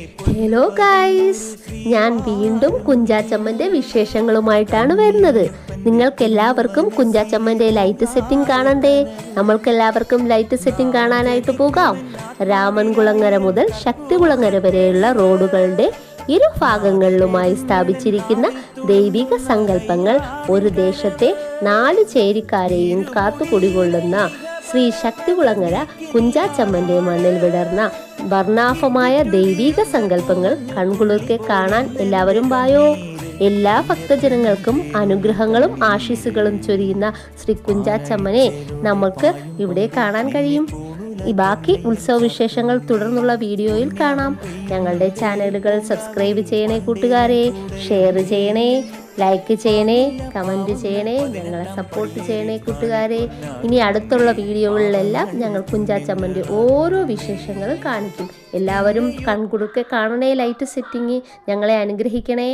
Hello guys, ഞാൻ വീണ്ടും കുഞ്ചാച്ചമ്മൻ്റെ വിശേഷങ്ങളുമായിട്ടാണ് വരുന്നത്. നിങ്ങൾക്കെല്ലാവർക്കും കുഞ്ചാച്ചമ്മൻ്റെ ലൈറ്റ് സെറ്റിംഗ് കാണണ്ടേ? നമ്മൾക്കെല്ലാവർക്കും ലൈറ്റ് സെറ്റിംഗ് കാണാനായിട്ട് പോകാം. രാമൻകുളങ്ങര മുതൽ ശക്തികുളങ്ങര വരെയുള്ള റോഡുകളുടെ ഇരുഭാഗങ്ങളിലുമായി സ്ഥാപിച്ചിരിക്കുന്ന ദൈവിക സങ്കല്പങ്ങൾ ഒരു ദേശത്തെ 4 ചേരിക്കാരെയും കാത്തുകുടികൊള്ളുന്ന ശ്രീ ശക്തികുളങ്ങര കുഞ്ചാച്ചമ്മൻ്റെ മണ്ണിൽ വിടർന്ന വർണ്ണാഭമായ ദൈവിക സങ്കല്പങ്ങൾ കൺകുളിർക്കെ കാണാൻ എല്ലാവരും വായോ. എല്ലാ ഭക്തജനങ്ങൾക്കും അനുഗ്രഹങ്ങളും ആശീസ്സുകളും ചൊരിയുന്ന ശ്രീ കുഞ്ചാച്ചമ്മനെ നമുക്ക് ഇവിടെ കാണാൻ കഴിയും. ഈ ബാക്കി ഉത്സവ വിശേഷങ്ങൾ തുടർന്നുള്ള വീഡിയോയിൽ കാണാം. ഞങ്ങളുടെ ചാനലുകൾ സബ്സ്ക്രൈബ് ചെയ്യണേ കൂട്ടുകാരെ, ഷെയർ ചെയ്യണേ, ലൈക്ക് ചെയ്യണേ, കമൻറ്റ് ചെയ്യണേ, ഞങ്ങളെ സപ്പോർട്ട് ചെയ്യണേ കൂട്ടുകാരെ. ഇനി അടുത്തുള്ള വീഡിയോകളിലെല്ലാം ഞങ്ങൾ കുഞ്ചാച്ചമ്മൻ്റെ ഓരോ വിശേഷങ്ങളും കാണിക്കും. എല്ലാവരും കൺകുടുക്കെ കാണണേ ലൈറ്റ് സെറ്റിങ്, ഞങ്ങളെ അനുഗ്രഹിക്കണേ.